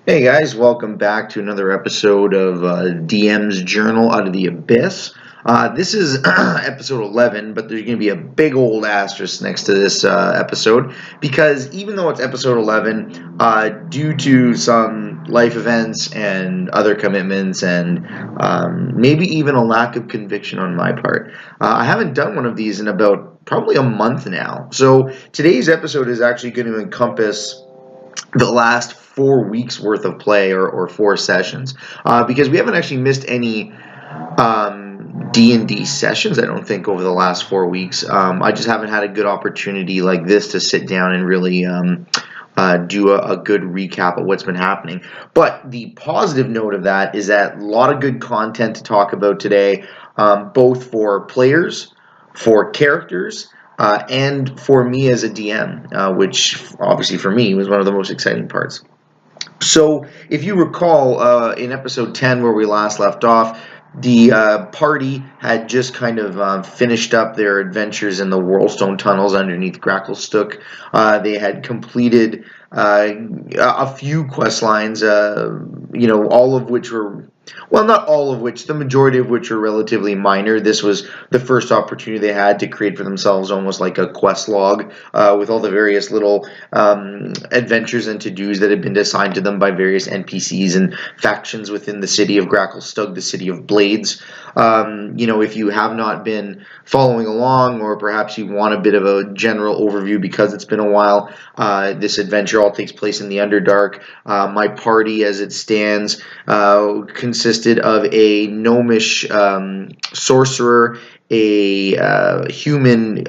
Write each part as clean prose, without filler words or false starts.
Hey guys, welcome back to another episode of DM's Journal Out of the Abyss. This is episode 11, but there's going to be a big old asterisk next to this episode because even though it's episode 11, due to some life events and other commitments and maybe even a lack of conviction on my part, I haven't done one of these in about probably a month now. So today's episode is actually going to encompass the last 4 weeks worth of play or 4 sessions because we haven't actually missed any D&D sessions, I don't think, over the last 4 weeks. I just haven't had a good opportunity like this to sit down and really do a good recap of what's been happening. But the positive note of that is that a lot of good content to talk about today, both for players, for characters, and for me as a DM, which obviously for me was one of the most exciting parts. So, if you recall, in episode 10, where we last left off, the party had just kind of finished up their adventures in the Whirlstone tunnels underneath Gracklestugh. They had completed a few quest lines, all of which were, well, not all of which, the majority of which are relatively minor. This was the first opportunity they had to create for themselves almost like a quest log with all the various little adventures and to-dos that had been assigned to them by various NPCs and factions within the city of Gracklestugh, the city of Blades. If you have not been following along, or perhaps you want a bit of a general overview because it's been a while, this adventure all takes place in the Underdark. My party, as it stands, consisted of a gnomish sorcerer, a human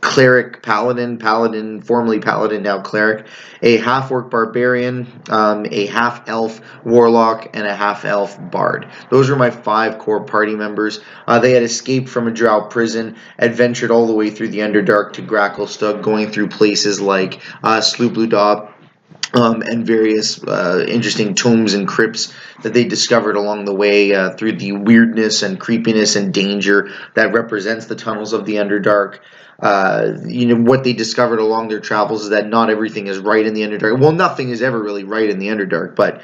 cleric, paladin, formerly paladin, now cleric, a half-orc barbarian, a half-elf warlock, and a half-elf bard. Those were my 5 core party members. They had escaped from a drow prison, adventured all the way through the Underdark to Gracklestugh, going through places like Blingdenstone, and various interesting tombs and crypts that they discovered along the way through the weirdness and creepiness and danger that represents the tunnels of the Underdark. What they discovered along their travels is that not everything is right in the Underdark. Well, nothing is ever really right in the Underdark, but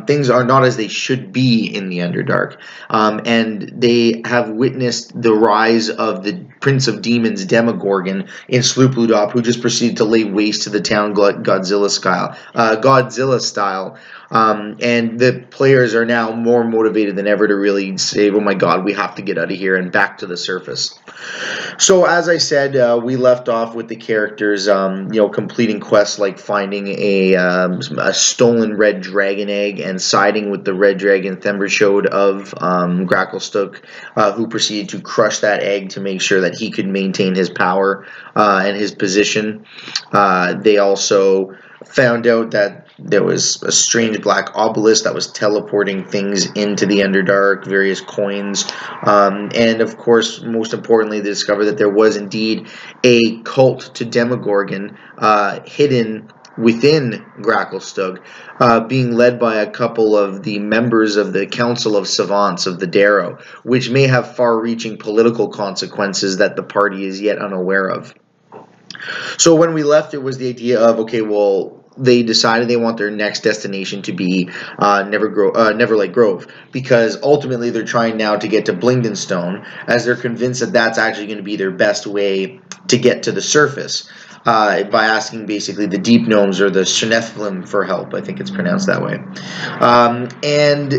things are not as they should be in the Underdark. And they have witnessed the rise of the Prince of Demons, Demogorgon, in Blingdenstone, who just proceeded to lay waste to the town Godzilla style. And the players are now more motivated than ever to really say, oh my god, we have to get out of here and back to the surface. So as I said, we left off with the characters, completing quests like finding a stolen red dragon egg and siding with the red dragon Themberchode of Gracklestugh, who proceeded to crush that egg to make sure that he could maintain his power and his position. They also found out that there was a strange black obelisk that was teleporting things into the Underdark, various coins, and of course, most importantly, they discovered that there was indeed a cult to Demogorgon hidden within Gracklestugh, being led by a couple of the members of the Council of Savants of the Darrow, which may have far-reaching political consequences that the party is yet unaware of. So when we left, it was the idea of, okay, well, they decided they want their next destination to be Neverlight Grove, because ultimately they're trying now to get to Blingdenstone, as they're convinced that that's actually going to be their best way to get to the surface, by asking basically the Deep Gnomes or the Shenethlim for help. I think it's pronounced that way. And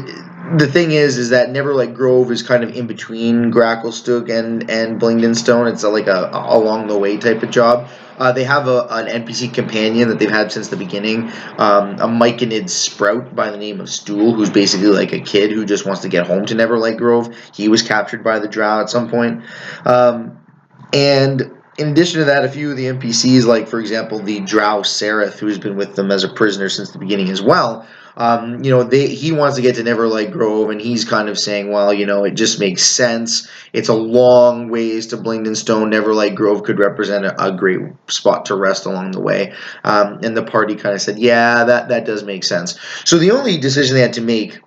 the thing is that Neverlight Grove is kind of in between Gracklestugh and Blingdenstone. It's like a along the way type of job. They have an NPC companion that they've had since the beginning, a Myconid sprout by the name of Stool, who's basically like a kid who just wants to get home to Neverlight Grove. He was captured by the drow at some point. And in addition to that, a few of the NPCs, like, for example, the drow Sereth, who's been with them as a prisoner since the beginning as well, he wants to get to Neverlight Grove, and he's kind of saying, well, it just makes sense. It's a long ways to Blingdenstone. Neverlight Grove could represent a great spot to rest along the way. And the party kind of said, yeah, that does make sense. So the only decision they had to make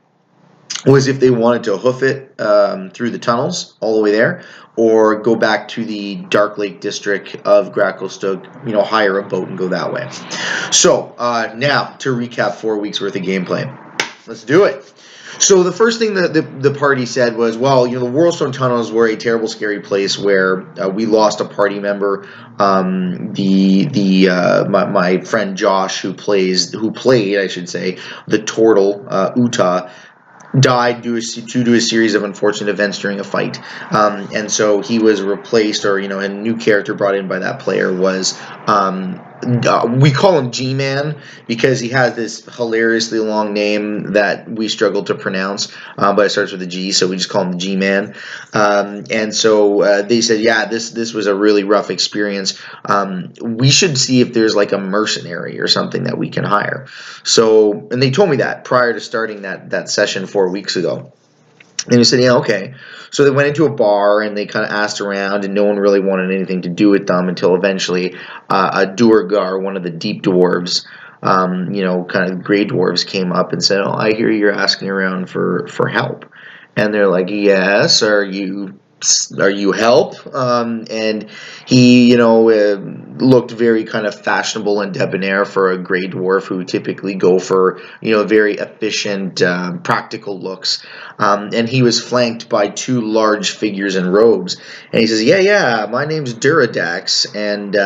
was if they wanted to hoof it through the tunnels all the way there, or go back to the Dark Lake district of Gracklestugh, hire a boat and go that way. So now to recap 4 weeks worth of gameplay. Let's do it. So the first thing that the party said was, well, the Whirlstone Tunnels were a terrible, scary place where we lost a party member. My friend Josh, who played, I should say, the turtle Uta, died due to a series of unfortunate events during a fight, and so he was replaced, or a new character brought in by that player was we call him G-Man because he has this hilariously long name that we struggle to pronounce, but it starts with a G, so we just call him the G-Man. And so they said, yeah, this was a really rough experience. We should see if there's like a mercenary or something that we can hire. So, and they told me that prior to starting that session 4 weeks ago. And we said, yeah, okay. So they went into a bar and they kind of asked around, and no one really wanted anything to do with them until eventually a Duergar, one of the deep dwarves, kind of gray dwarves, came up and said, oh, I hear you're asking around for help. And they're like, yes, are you help? And he, looked very kind of fashionable and debonair for a gray dwarf who typically go for, very efficient, practical looks. And he was flanked by two large figures in robes. And he says, yeah, my name's Duradax, and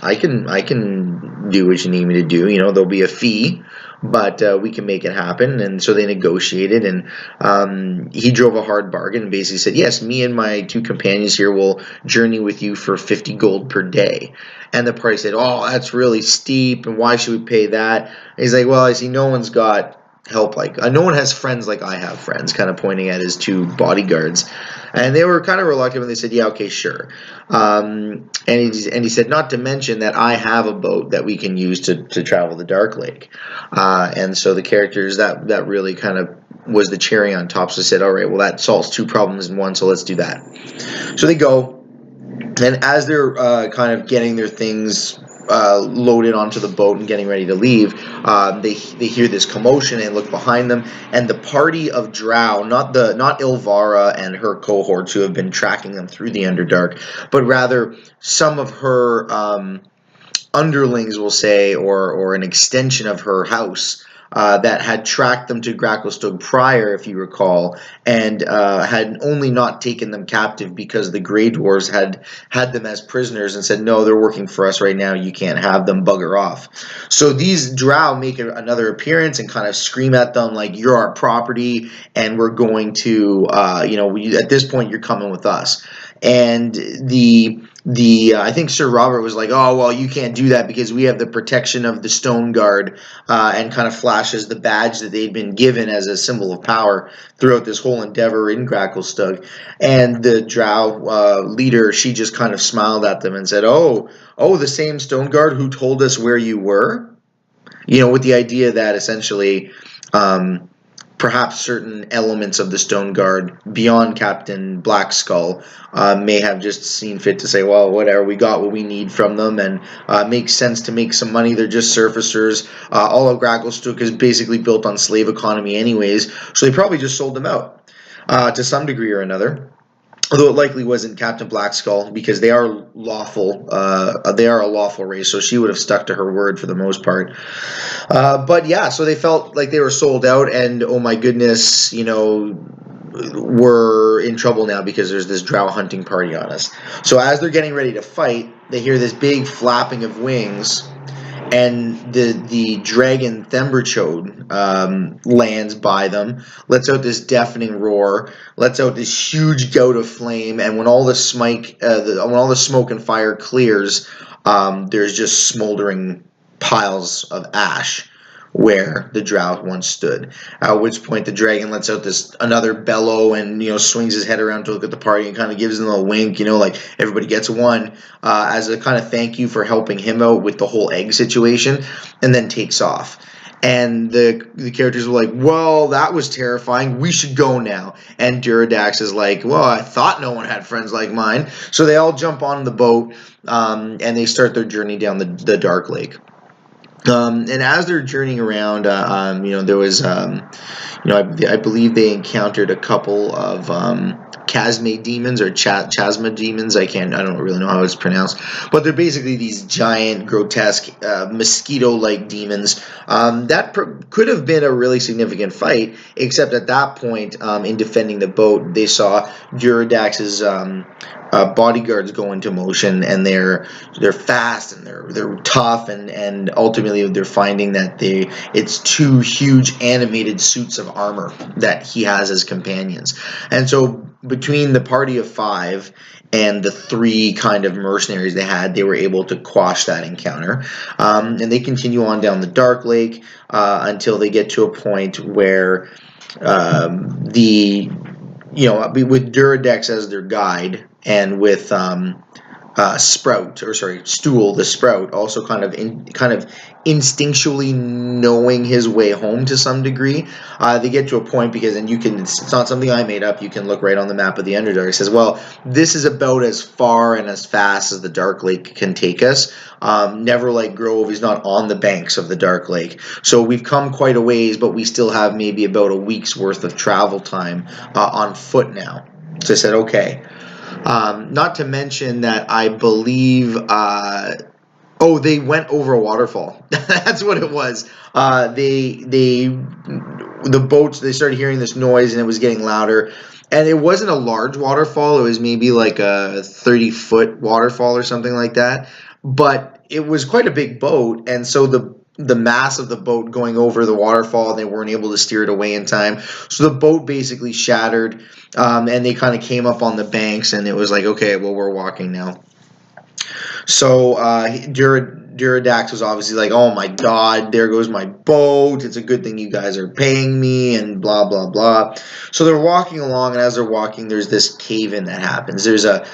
I can do what you need me to do. There'll be a fee, but we can make it happen. And so they negotiated, and he drove a hard bargain and basically said, yes, me and my two companions here will journey with you for 50 gold per day. And the party said, oh, that's really steep, and why should we pay that? And he's like, well, I see no one's got help no one has friends like I have friends, kind of pointing at his two bodyguards. And they were kind of reluctant when they said, yeah, okay, sure. And he said, not to mention that I have a boat that we can use to travel the Dark Lake. And so the characters, that really kind of was the cherry on top. So they said, all right, well, that solves two problems in one, so let's do that. So they go, and as they're kind of getting their things loaded onto the boat and getting ready to leave, they hear this commotion and look behind them, and the party of Drow, not Ilvara and her cohorts who have been tracking them through the Underdark, but rather some of her underlings, we'll say, or an extension of her house, that had tracked them to Gracklestugh prior, if you recall, and had only not taken them captive because the Grey Dwarves had them as prisoners and said, no, they're working for us right now, you can't have them, bugger off. So these Drow make another appearance and kind of scream at them like, you're our property, and we're going to, at this point, you're coming with us. And I think Sir Robert was like, oh, well, you can't do that because we have the protection of the Stone Guard, and kind of flashes the badge that they'd been given as a symbol of power throughout this whole endeavor in Gracklestugh. And the Drow leader, she just kind of smiled at them and said, oh, the same Stone Guard who told us where you were? With the idea that essentially perhaps certain elements of the Stone Guard beyond Captain Blackskull may have just seen fit to say, well, whatever, we got what we need from them, and makes sense to make some money. They're just surfacers. All of Gracklestugh is basically built on slave economy anyways, so they probably just sold them out to some degree or another. Although it likely wasn't Captain Blackskull, because they are lawful. They are a lawful race, so she would have stuck to her word for the most part. But yeah, so they felt like they were sold out, and oh my goodness, we're in trouble now because there's this Drow hunting party on us. So as they're getting ready to fight, they hear this big flapping of wings, and the dragon Themberchode lands by them, lets out this deafening roar, lets out this huge gout of flame, and when all the smoke and fire clears, there's just smoldering piles of ash where the Drow once stood. At which point the dragon lets out another bellow and swings his head around to look at the party and kind of gives them a wink, like everybody gets one, as a kind of thank you for helping him out with the whole egg situation, and then takes off. And the characters were like, well, that was terrifying, we should go now. And Duradax is like, well, I thought no one had friends like mine. So they all jump on the boat, and they start their journey down the Dark Lake. And as they're journeying around, there was, I believe they encountered a couple of Chasma demons or Chasma demons. I don't really know how it's pronounced, but they're basically these giant, grotesque, mosquito-like demons. That could have been a really significant fight, except at that point, in defending the boat, they saw Duradax's bodyguards go into motion, and they're fast and they're tough, and ultimately they're finding that it's two huge animated suits of armor that he has as companions. And so between the party of 5 and the 3 kind of mercenaries they were able to quash that encounter. And they continue on down the Dark Lake until they get to a point where with Duradex as their guide, and with Stool the Sprout, also kind of instinctually knowing his way home to some degree. They get to a point, because, and it's not something I made up, you can look right on the map of the Underdark. It says, well, this is about as far and as fast as the Dark Lake can take us. Neverlight Grove is not on the banks of the Dark Lake, so we've come quite a ways, but we still have maybe about a week's worth of travel time on foot now. So I said, okay. Not to mention that I believe, they went over a waterfall. That's what it was. The boats, they started hearing this noise, and it was getting louder. And it wasn't a large waterfall. It was maybe like a 30-foot waterfall or something like that. But it was quite a big boat, and so the mass of the boat going over the waterfall, and they weren't able to steer it away in time. So the boat basically shattered, and they kind of came up on the banks, and it was like, okay, well, we're walking now. So Duradax was obviously like, oh my god, there goes my boat. It's a good thing you guys are paying me, and blah, blah, blah. So they're walking along, and as they're walking, there's this cave-in that happens. There's a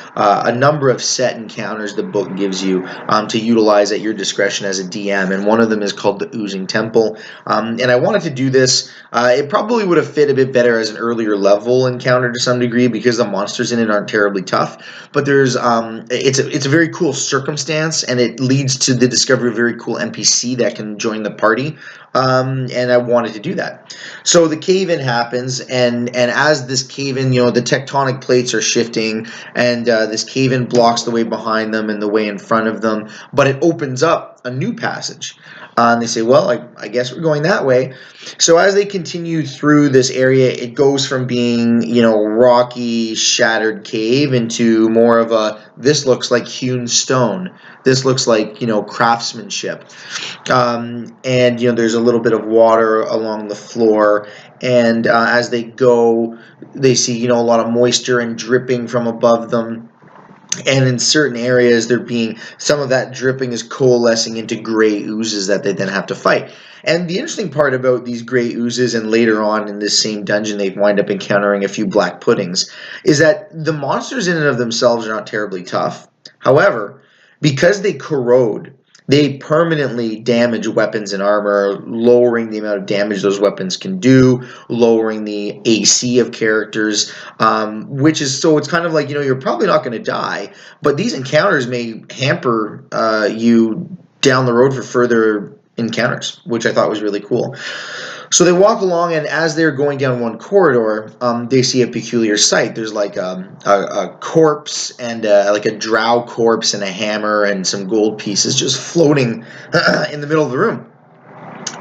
number of set encounters the book gives you to utilize at your discretion as a DM, and one of them is called the Oozing Temple. And I wanted to do this. It probably would have fit a bit better as an earlier level encounter to some degree, because the monsters in it aren't terribly tough. But there's it's a very cool circumstance, and it leads to the discovery of a very cool NPC that can join the party. And I wanted to do that. So the cave-in happens, and as this cave-in, the tectonic plates are shifting, and this cave-in blocks the way behind them and the way in front of them, but it opens up a new passage. And they say, well, I guess we're going that way. So as they continue through this area, it goes from being, rocky, shattered cave into more of this looks like hewn stone. This looks like, craftsmanship. And, there's a little bit of water along the floor. And as they go, they see, a lot of moisture and dripping from above them. And in certain areas, some of that dripping is coalescing into gray oozes that they then have to fight. And the interesting part about these gray oozes, and later on in this same dungeon, they wind up encountering a few black puddings, is that the monsters in and of themselves are not terribly tough. However, because they corrode, they permanently damage weapons and armor, lowering the amount of damage those weapons can do, lowering the AC of characters, it's kind of like, you're probably not going to die, but these encounters may hamper you down the road for further encounters, which I thought was really cool. So they walk along, and as they're going down one corridor, they see a peculiar sight. There's like a corpse, and like a drow corpse, and a hammer and some gold pieces just floating in the middle of the room.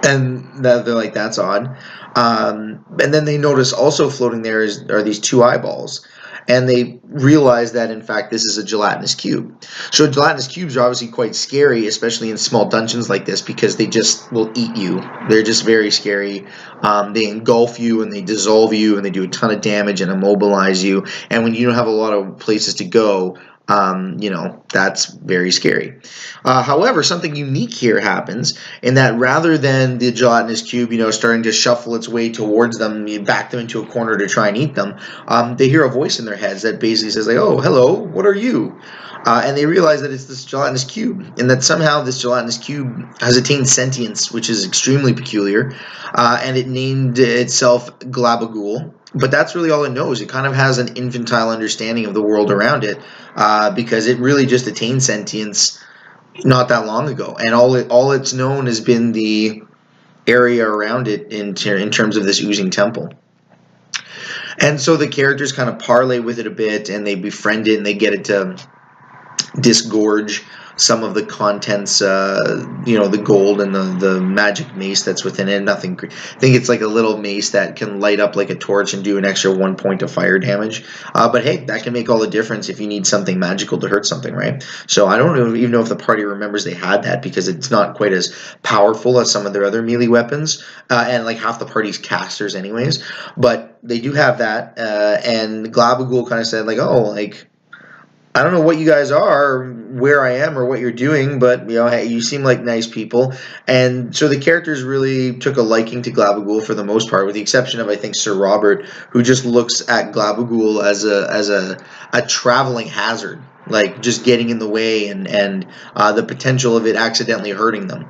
And they're like, that's odd. And then they notice also floating there are these 2 eyeballs. And they realize that, in fact, this is a gelatinous cube. So gelatinous cubes are obviously quite scary, especially in small dungeons like this, because they just will eat you. They're just very scary. They engulf you, and they dissolve you, and they do a ton of damage and immobilize you. And when you don't have a lot of places to go, that's very scary. However, something unique here happens, in that rather than the gelatinous cube, starting to shuffle its way towards them, you back them into a corner to try and eat them, they hear a voice in their heads that basically says, like, oh, hello, what are you? And they realize that it's this gelatinous cube, and that somehow this gelatinous cube has attained sentience, which is extremely peculiar, and it named itself Glabagool. But that's really all it knows. It kind of has an infantile understanding of the world around it, because it really just attained sentience not that long ago, and all it's known has been the area around it in terms of this Oozing Temple. And so the characters kind of parlay with it a bit, and they befriend it, and they get it to disgorge some of the contents, the gold and the magic mace that's within it. Nothing. I think it's like a little mace that can light up like a torch and do an extra 1 point of fire damage. But hey, that can make all the difference if you need something magical to hurt something, right? So I don't even know if the party remembers they had that, because it's not quite as powerful as some of their other melee weapons, and like half the party's casters anyways. But they do have that, and Glabagul kind of said like, oh, like, I don't know what you guys are, where I am, or what you're doing, but hey, you seem like nice people. And so the characters really took a liking to Glabagul for the most part, with the exception of, I think, Sir Robert, who just looks at Glabagul as a traveling hazard, like just getting in the way, and the potential of it accidentally hurting them.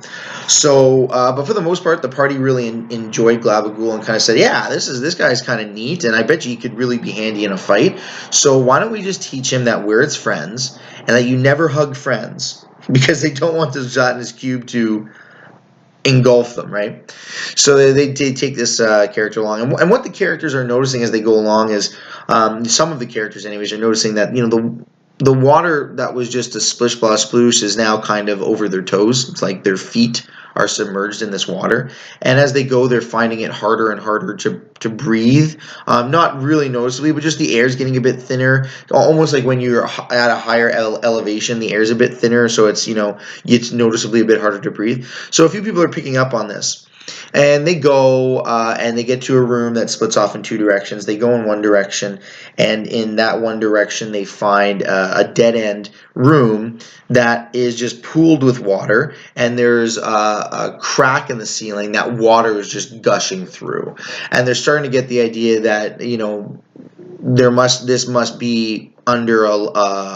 So, but for the most part, the party really enjoyed Glabagul and kind of said, yeah, this guy's kind of neat, and I bet you he could really be handy in a fight. So why don't we just teach him that we're its friends, and that you never hug friends, because they don't want this gelatinous cube to engulf them, right? So they take this character along, and what the characters are noticing as they go along is, some of the characters anyways are noticing that the water that was just a splish splash sploosh is now kind of over their toes. It's like their feet are submerged in this water, and as they go, they're finding it harder and harder to breathe. Not really noticeably, but just the air's getting a bit thinner, almost like when you're at a higher elevation, the air's a bit thinner, so it's it's noticeably a bit harder to breathe. So a few people are picking up on this. And they go and they get to a room that splits off in two directions. They go in one direction, and in that one direction they find a dead-end room that is just pooled with water, and there's a crack in the ceiling that water is just gushing through. And they're starting to get the idea that this must be under a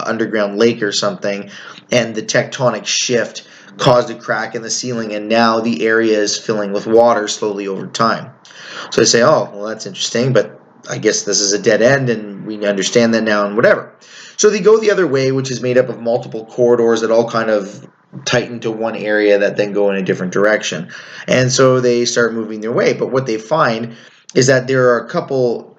underground lake or something, and the tectonic shift caused a crack in the ceiling, and now the area is filling with water slowly over time. So they say, oh, well, that's interesting, but I guess this is a dead end, and we understand that now, and whatever. So they go the other way, which is made up of multiple corridors that all kind of tighten to one area that then go in a different direction. And so they start moving their way, but what they find is that there are a couple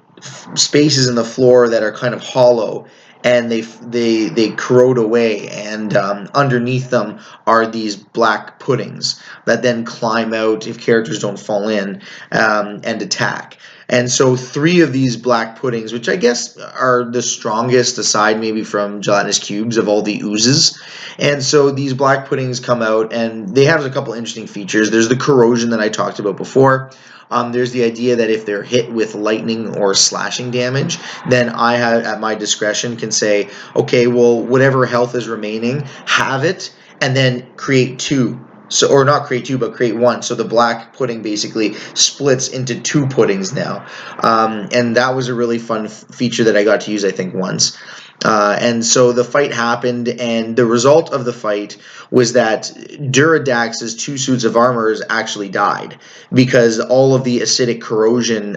spaces in the floor that are kind of hollow, and they corrode away, and underneath them are these black puddings that then climb out if characters don't fall in, and attack. And so 3 of these black puddings, which I guess are the strongest aside maybe from gelatinous cubes of all the oozes, and so these black puddings come out, and they have a couple interesting features. There's the corrosion that I talked about before. There's the idea that if they're hit with lightning or slashing damage, then I have, at my discretion, can say, okay, well, whatever health is remaining, have it, and then create 2. So, or not create 2, but create 1. So the black pudding basically splits into 2 puddings now. And that was a really fun feature that I got to use, I think, once. And so the fight happened, and the result of the fight was that Duradax's 2 suits of armor actually died, because all of the acidic corrosion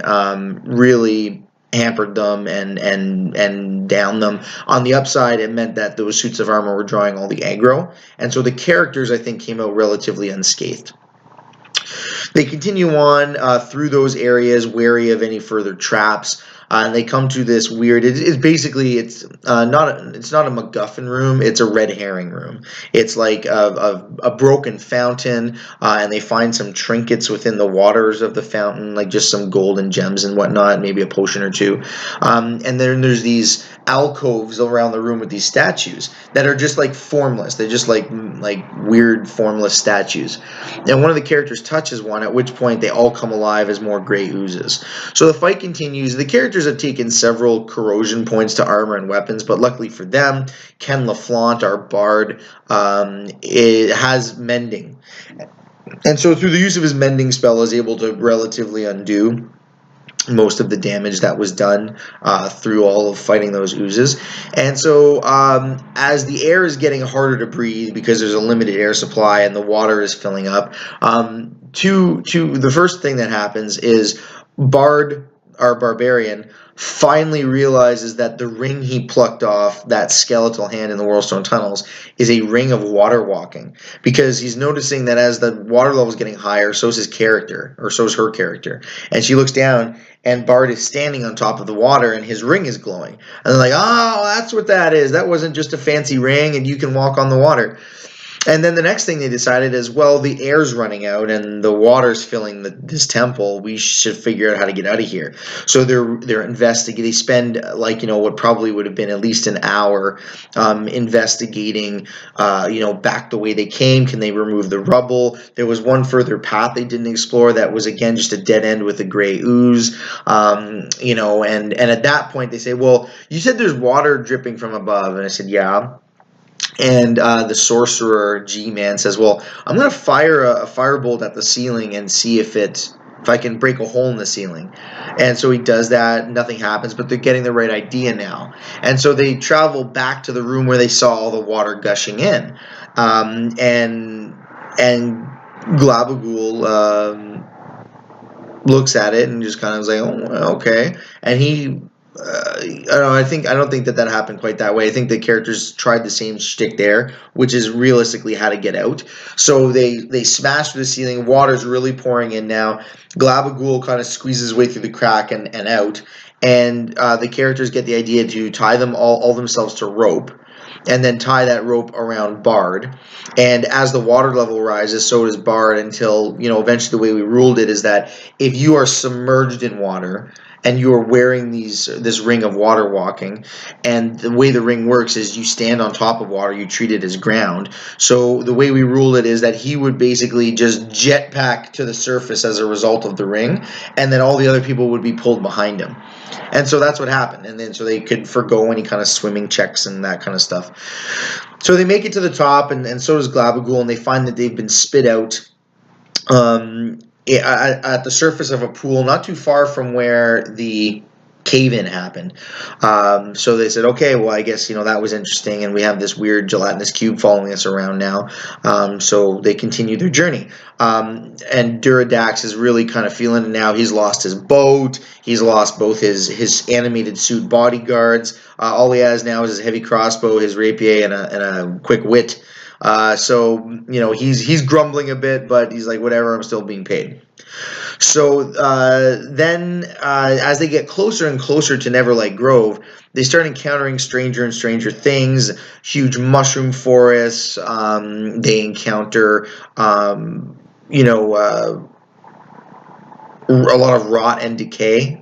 really hampered them and downed them. On the upside, it meant that those suits of armor were drawing all the aggro, and so the characters, I think, came out relatively unscathed. They continue on through those areas, wary of any further traps. And they come to this weird. It's basically not a MacGuffin room. It's a red herring room. It's like a broken fountain, and they find some trinkets within the waters of the fountain, like just some gold and gems and whatnot, maybe a potion or 2. And then there's these alcoves around the room with these statues that are just like formless. They're just like weird formless statues. And one of the characters touches one, at which point they all come alive as more gray oozes. So the fight continues. The characters have taken several corrosion points to armor and weapons, but luckily for them, Ken LaFlaunt, our bard, it has mending. And so through the use of his mending spell, is able to relatively undo most of the damage that was done through all of fighting those oozes. And so as the air is getting harder to breathe because there's a limited air supply and the water is filling up, the first thing that happens is Bard our barbarian finally realizes that the ring he plucked off that skeletal hand in the Whirlstone tunnels is a ring of water walking, because he's noticing that as the water level is getting higher, so is his character, or so is her character, and she looks down and Bard is standing on top of the water and his ring is glowing, and they're like, oh, that's what that is. That wasn't just a fancy ring and you can walk on the water. And then the next thing they decided is, well, the air's running out and the water's filling this temple. We should figure out how to get out of here. So they're investigating. They spend what probably would have been at least an hour investigating. Back the way they came. Can they remove the rubble? There was one further path they didn't explore that was again just a dead end with a gray ooze. And at that point they say, well, you said there's water dripping from above, and I said, yeah. And the sorcerer G-Man says, well, I'm going to fire a firebolt at the ceiling and see if I can break a hole in the ceiling. And so he does that. Nothing happens, but they're getting the right idea now. And so they travel back to the room where they saw all the water gushing in. And Glabagool looks at it and just kind of is like, oh, okay. And he... I don't think that happened quite that way. I think the characters tried the same shtick there, which is realistically how to get out. So they smash through the ceiling. Water's really pouring in now. Glabagool kind of squeezes his way through the crack and out. And the characters get the idea to tie them all themselves to rope, and then tie that rope around Bard. And as the water level rises, so does Bard, until, eventually the way we ruled it is that if you are submerged in water and you are wearing this ring of water walking, and the way the ring works is you stand on top of water, you treat it as ground. So the way we ruled it is that he would basically just jetpack to the surface as a result of the ring, and then all the other people would be pulled behind him. And so that's what happened. And then so they could forgo any kind of swimming checks and that kind of stuff. So they make it to the top, and so does Glabagool, and they find that they've been spit out at the surface of a pool not too far from where the cave-in happened. So they said, okay, well, I guess, that was interesting, and we have this weird gelatinous cube following us around now. So they continue their journey. And Duradax is really kind of feeling it now. He's lost his boat. He's lost both his animated suit bodyguards. All he has now is his heavy crossbow, his rapier, and a quick wit. So he's grumbling a bit, but he's like, whatever, I'm still being paid. So then as they get closer and closer to Neverlight Grove, they start encountering stranger and stranger things, huge mushroom forests. They encounter a lot of rot and decay,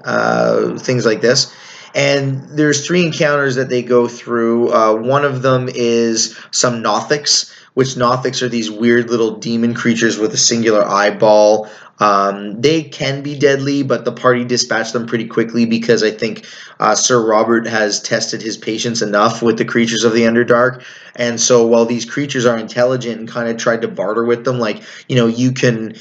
things like this. And there's 3 encounters that they go through. One of them is some Nothics, which Nothics are these weird little demon creatures with a singular eyeball. They can be deadly, but the party dispatched them pretty quickly because I think Sir Robert has tested his patience enough with the creatures of the Underdark. And so while these creatures are intelligent and kind of tried to barter with them, like, you can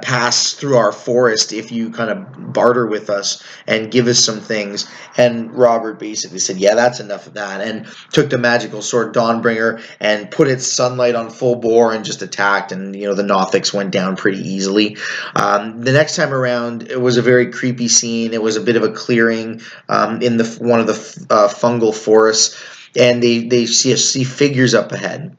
pass through our forest if you kind of barter with us and give us some things. And Robert basically said, yeah, that's enough of that, and took the magical sword Dawnbringer and put its sunlight on full bore and just attacked, and the Nothics went down pretty easily. The next time around, it was a very creepy scene. It was a bit of a clearing in one of the fungal forests, and they see figures up ahead.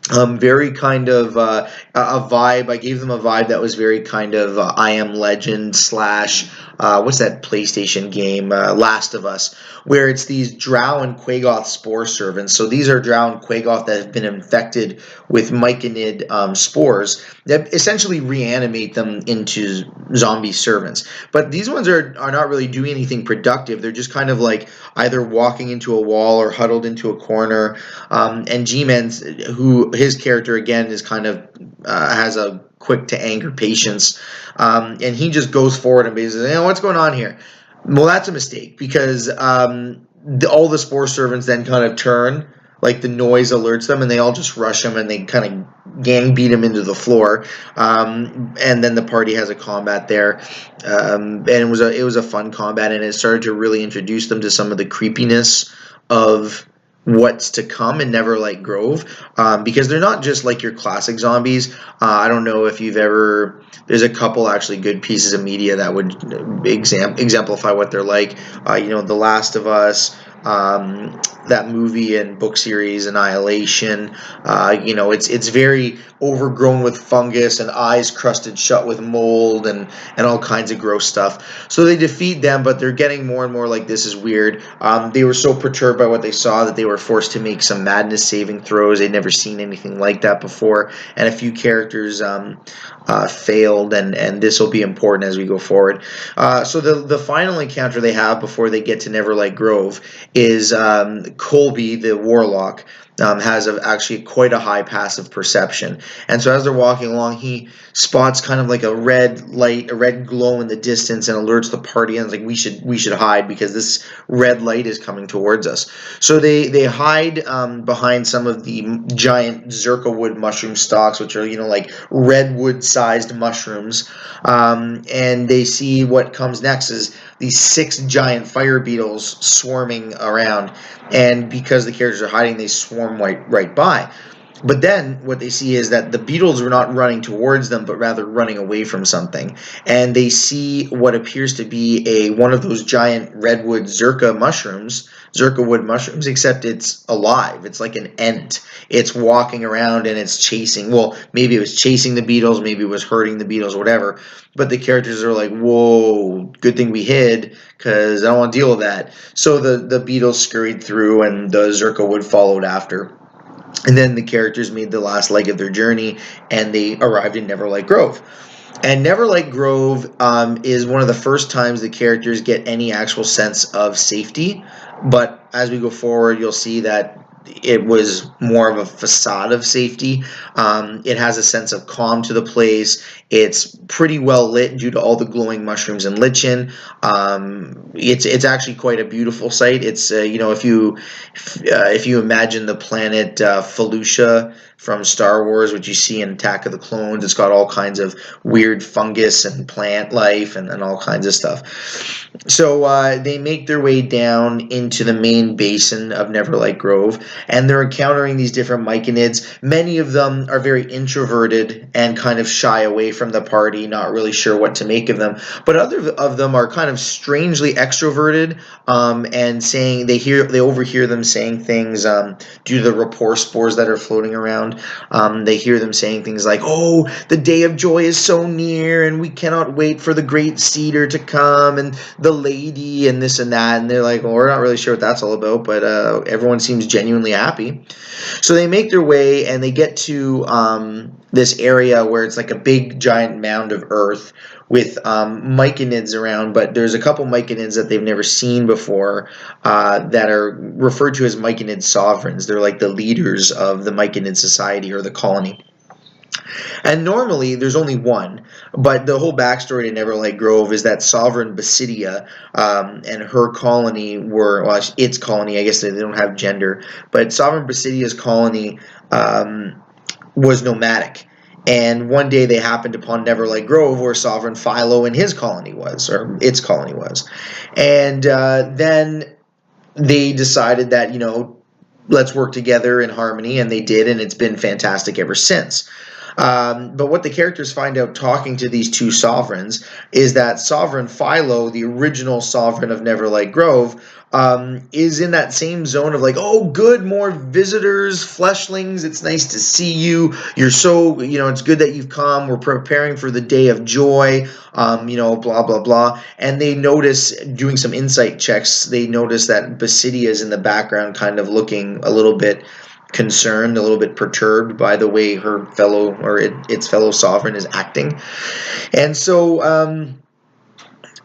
Very kind of a vibe. I gave them a vibe that was very kind of I Am Legend / what's that PlayStation game, Last of Us, where it's these Drow and Quagoth spore servants. So these are Drow and Quagoth that have been infected with myconid spores that essentially reanimate them into zombie servants. But these ones are not really doing anything productive. They're just kind of like either walking into a wall or huddled into a corner. And G-Man, who his character again is kind of has a quick to anger patience, and he just goes forward and basically says, what's going on here? Well, that's a mistake, because all the spore servants then kind of turn, like the noise alerts them, and they all just rush him and they kind of gang beat him into the floor. And then the party has a combat there, and it was a fun combat, and it started to really introduce them to some of the creepiness of what's to come in Neverlight Grove, because they're not just like your classic zombies. I don't know if you've ever. There's a couple actually good pieces of media that would exemplify what they're like. The Last of Us. That movie and book series Annihilation. It's very overgrown with fungus and eyes crusted shut with mold and all kinds of gross stuff. So they defeat them, but they're getting more and more like, this is weird. They were so perturbed by what they saw that they were forced to make some madness saving throws. They'd never seen anything like that before, and a few characters failed, and this will be important as we go forward. So the final encounter they have before they get to Neverlight Grove is Colby, the warlock, has actually quite a high passive perception. And so as they're walking along, he spots kind of like a red light, a red glow in the distance, and alerts the party, and it's like, we should hide because this red light is coming towards us. So they hide behind some of the giant zirca wood mushroom stalks, which are like redwood sized mushrooms, and they see what comes next is these 6 giant fire beetles swarming around, and because the characters are hiding, they swarm right by. But then what they see is that the beetles are not running towards them, but rather running away from something. And they see what appears to be one of those giant redwood zirca wood mushrooms, except it's alive. It's like an ant. It's walking around and it's chasing. Well, maybe it was chasing the beetles, maybe it was hurting the beetles, whatever. But the characters are like, whoa, good thing we hid, because I don't want to deal with that. So the beetles scurried through, and the zirca wood followed after. And then the characters made the last leg of their journey, and they arrived in Neverlight Grove. And Neverlight Grove is one of the first times the characters get any actual sense of safety. But as we go forward, you'll see that it was more of a facade of safety. It has a sense of calm to the place. It's pretty well lit due to all the glowing mushrooms and lichen. It's actually quite a beautiful sight. It's if you imagine the planet Felucia from Star Wars, which you see in Attack of the Clones, it's got all kinds of weird fungus and plant life and all kinds of stuff. So they make their way down into the main basin of Neverlight Grove, and they're encountering these different myconids. Many of them are very introverted and kind of shy away from the party, not really sure what to make of them. But other of them are kind of strangely extroverted, and saying they overhear them saying things due to the rapport spores that are floating around. They hear them saying things like, "Oh, the day of joy is so near, and we cannot wait for the great cedar to come, and the lady," and this and that. And they're like, "Well, we're not really sure what that's all about," but everyone seems genuinely happy. So they make their way, and they get to this area where it's like a big giant mound of earth with myconids around, but there's a couple myconids that they've never seen before that are referred to as myconid sovereigns. They're like the leaders of the myconid society or the colony. And normally there's only one, but the whole backstory to Neverlight Grove is that Sovereign Basidia and her colony were, well, its colony, I guess they don't have gender, but Sovereign Basidia's colony was nomadic. And one day they happened upon Neverlight Grove, where Sovereign Philo and his colony was, or its colony was. And then they decided that, let's work together in harmony, and they did, and it's been fantastic ever since. But what the characters find out talking to these two sovereigns is that Sovereign Philo, the original sovereign of Neverlight Grove, is in that same zone of like, "Oh, good, more visitors, fleshlings, it's nice to see you. You're so, it's good that you've come. We're preparing for the day of joy, blah, blah, blah." And they notice, doing some insight checks, they notice that Basidia is in the background kind of looking a little bit concerned, a little bit perturbed by the way her fellow, or its fellow sovereign is acting. And so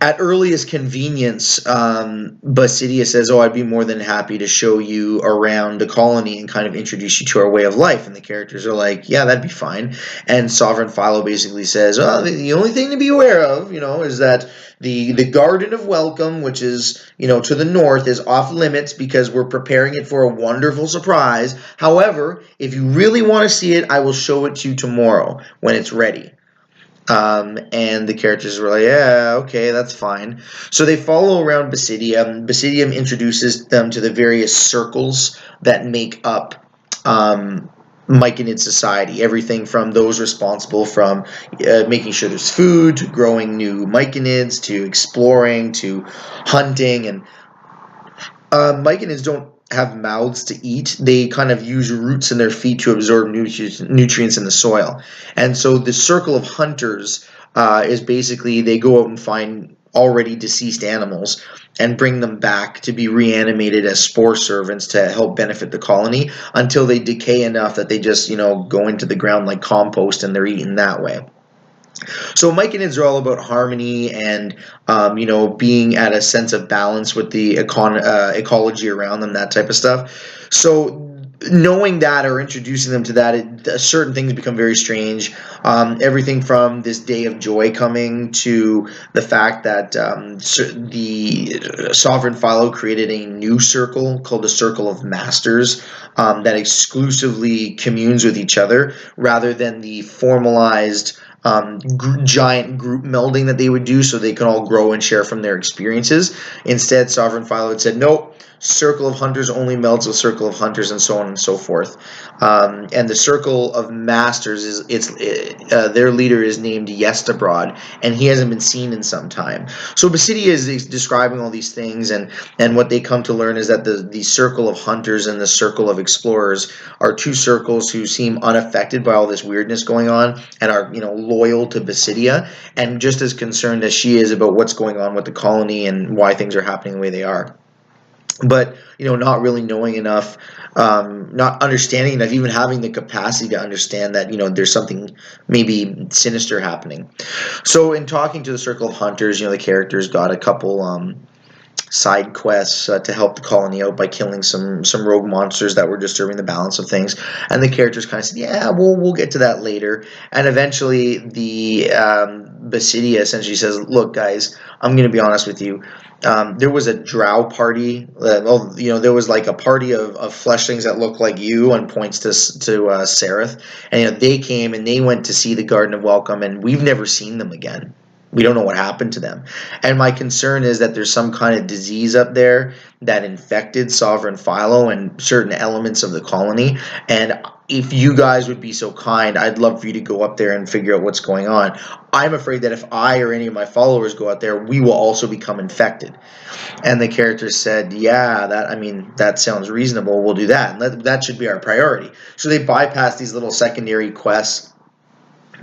at earliest convenience, Basidia says, "Oh, I'd be more than happy to show you around the colony and kind of introduce you to our way of life." And the characters are like, "Yeah, that'd be fine." And Sovereign Philo basically says, "Oh, the only thing to be aware of, is that the Garden of Welcome, which is, to the north, is off limits because we're preparing it for a wonderful surprise. However, if you really want to see it, I will show it to you tomorrow when it's ready." And the characters were like, yeah, okay, that's fine. So they follow around Basidium. Basidium introduces them to the various circles that make up Myconid society. Everything from those responsible from making sure there's food, to growing new Myconids, to exploring, to hunting. And Myconids don't have mouths to eat. They kind of use roots in their feet to absorb nutrients in the soil. And so the circle of hunters is basically they go out and find already deceased animals and bring them back to be reanimated as spore servants to help benefit the colony until they decay enough that they just, go into the ground like compost and they're eaten that way. So Myconids are all about harmony and being at a sense of balance with the ecology around them, that type of stuff. So knowing that or introducing them to that, certain things become very strange. Everything from this day of joy coming to the fact that the Sovereign Philo created a new circle called the Circle of Masters that exclusively communes with each other rather than the formalized giant group melding that they would do so they can all grow and share from their experiences. Instead, Sovereign Philo had said, nope, Circle of Hunters only melds with Circle of Hunters, and so on and so forth. And the Circle of Masters their leader is named Yestabrod, and he hasn't been seen in some time. So Basidia is describing all these things, and what they come to learn is that the Circle of Hunters and the Circle of Explorers are two circles who seem unaffected by all this weirdness going on and are loyal to Basidia and just as concerned as she is about what's going on with the colony and why things are happening the way they are. But not really knowing enough, not understanding enough, even having the capacity to understand that there's something maybe sinister happening. So in talking to the Circle of Hunters, the characters got a couple side quests to help the colony out by killing some rogue monsters that were disturbing the balance of things, and the characters kind of said, yeah, we'll get to that later. And eventually the Basidia essentially says, look guys, I'm going to be honest with you, there was a drow party, there was like a party of fleshlings that looked like you, and points to Sereth, and they came and they went to see the Garden of Welcome, and we've never seen them again. We don't know what happened to them. And my concern is that there's some kind of disease up there that infected Sovereign Philo and certain elements of the colony. And if you guys would be so kind, I'd love for you to go up there and figure out what's going on. I'm afraid that if I or any of my followers go out there, we will also become infected. And the characters said, yeah, that sounds reasonable. We'll do that. And that should be our priority. So they bypass these little secondary quests.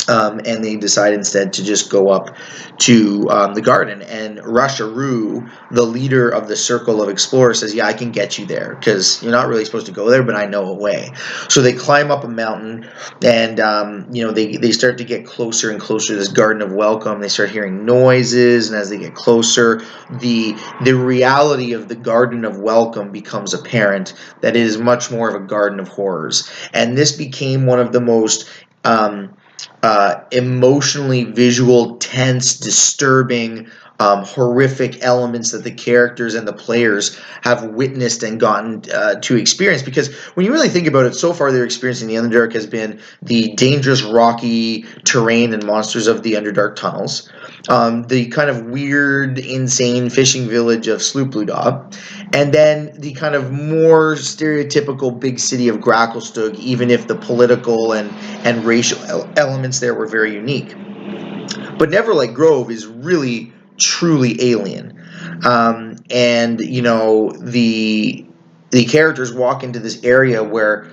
And they decide instead to just go up to the garden. And Rasharu, the leader of the Circle of Explorers, says, yeah, I can get you there, because you're not really supposed to go there, but I know a way. So they climb up a mountain, and they start to get closer and closer to this Garden of Welcome. They start hearing noises, and as they get closer, the reality of the Garden of Welcome becomes apparent, that it is much more of a garden of horrors. And this became one of the most emotionally visual, tense, disturbing, horrific elements that the characters and the players have witnessed and gotten to experience. Because when you really think about it, so far their experience in the Underdark has been the dangerous, rocky terrain and monsters of the Underdark tunnels, the kind of weird, insane fishing village of Sloopludaw, and then the kind of more stereotypical big city of Gracklestugh, even if the political and racial elements there were very unique. But Neverlight Grove is really truly alien, and the characters walk into this area where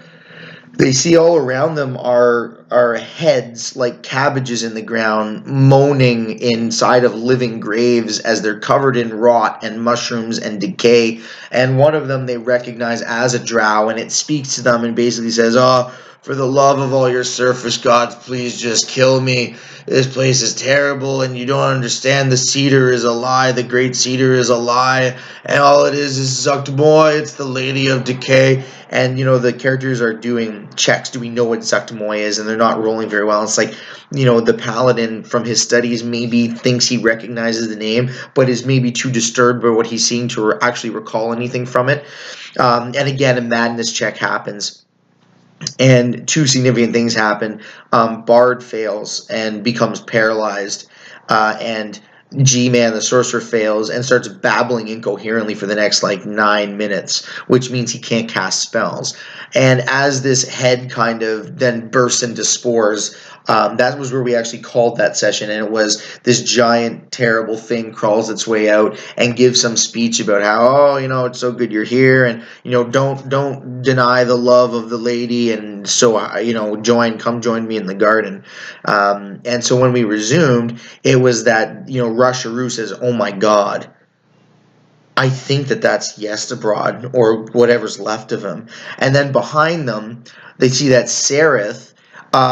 they see all around them are heads like cabbages in the ground, moaning inside of living graves as they're covered in rot and mushrooms and decay. And one of them they recognize as a drow, and it speaks to them and basically says, oh, for the love of all your surface gods, please just kill me. This place is terrible, and you don't understand. The cedar is a lie. The great cedar is a lie. And all it is Zuctamoy. It's the Lady of Decay. And, the characters are doing checks. Do we know what Zuctamoy is? And they're not rolling very well. It's like, the paladin from his studies maybe thinks he recognizes the name, but is maybe too disturbed by what he's seeing to actually recall anything from it. And again, a madness check happens. and two significant things happen. Bard fails and becomes paralyzed, and G-Man, the sorcerer, fails and starts babbling incoherently for the next like 9 minutes, which means he can't cast spells. And as this head kind of then bursts into spores, that was where we actually called that session, and it was this giant, terrible thing crawls its way out and gives some speech about how, oh, it's so good you're here, and don't deny the love of the lady, and so come join me in the garden. And so when we resumed, it was that Rusharoo says, "Oh my God, I think that's Yestabrod or whatever's left of him." And then behind them, they see that Sereth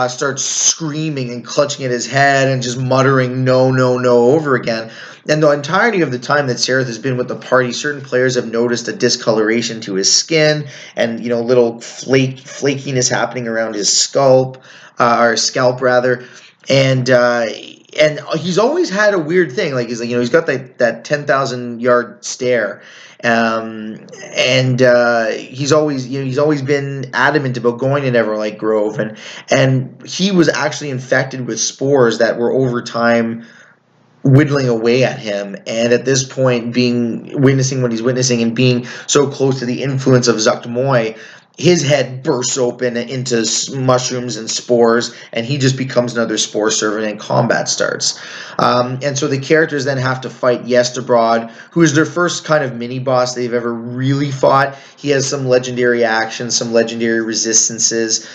starts screaming and clutching at his head and just muttering "no, no, no" over again. And the entirety of the time that Sereth has been with the party, certain players have noticed a discoloration to his skin and little flakiness happening around his scalp rather, and he's always had a weird thing. Like he's got that 10,000-yard stare, and he's always been adamant about going to Neverlight Grove, and he was actually infected with spores that were over time whittling away at him. And at this point, witnessing what he's witnessing and being so close to the influence of Zuchtmoy, his head bursts open into mushrooms and spores, and he just becomes another spore servant, and combat starts. And so the characters then have to fight Yestabrod, who is their first kind of mini-boss they've ever really fought. He has some legendary actions, some legendary resistances.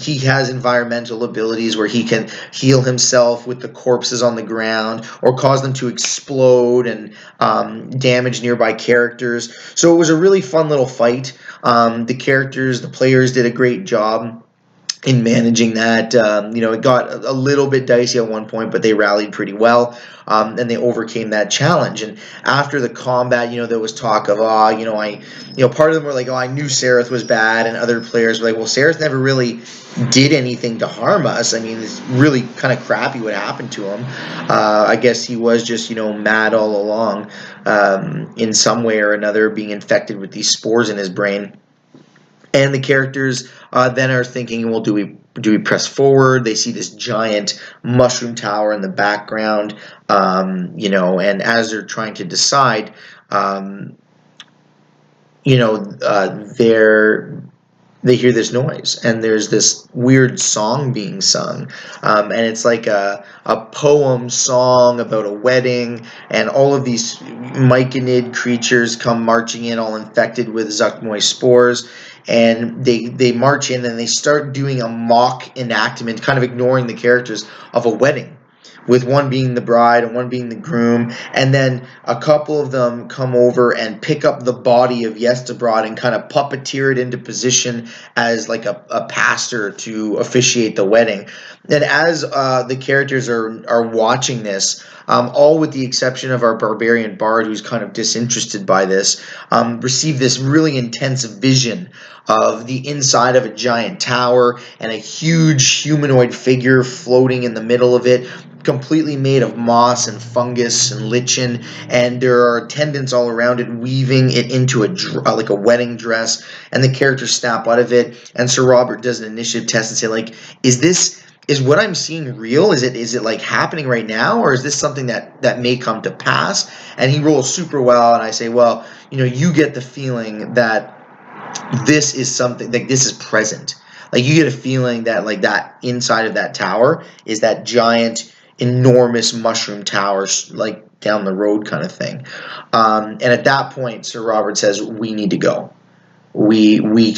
He has environmental abilities where he can heal himself with the corpses on the ground or cause them to explode and damage nearby characters. So it was a really fun little fight. The players did a great job in managing that. It got a little bit dicey at one point, but they rallied pretty well, and they overcame that challenge. And after the combat, there was talk of, part of them were like, oh, I knew Sereth was bad, and other players were like, well, Sereth never really did anything to harm us. I mean, it's really kind of crappy what happened to him. I guess he was just, mad all along, in some way or another, being infected with these spores in his brain. And the characters then are thinking, well, do we press forward? They see this giant mushroom tower in the background, and as they're trying to decide, they hear this noise, and there's this weird song being sung, and it's like a poem song about a wedding, and all of these myconid creatures come marching in, all infected with Zuchtmoy spores, and they march in and they start doing a mock enactment, kind of ignoring the characters, of a wedding, with one being the bride and one being the groom, and then a couple of them come over and pick up the body of Yestabrod and kind of puppeteer it into position as like a pastor to officiate the wedding. And as the characters are watching this, all with the exception of our barbarian bard, who's kind of disinterested by this, receive this really intense vision of the inside of a giant tower and a huge humanoid figure floating in the middle of it, completely made of moss and fungus and lichen, and there are attendants all around it weaving it into like a wedding dress, and the characters snap out of it, and Sir Robert does an initiative test and say, like, is what I'm seeing real? Is it like happening right now, or is this something that may come to pass? And he rolls super well, and I say, well, you get the feeling that this is something, like, this is present. Like, you get a feeling that, like, that inside of that tower is that giant, enormous mushroom tower, like, down the road kind of thing. And at that point, Sir Robert says, we need to go. We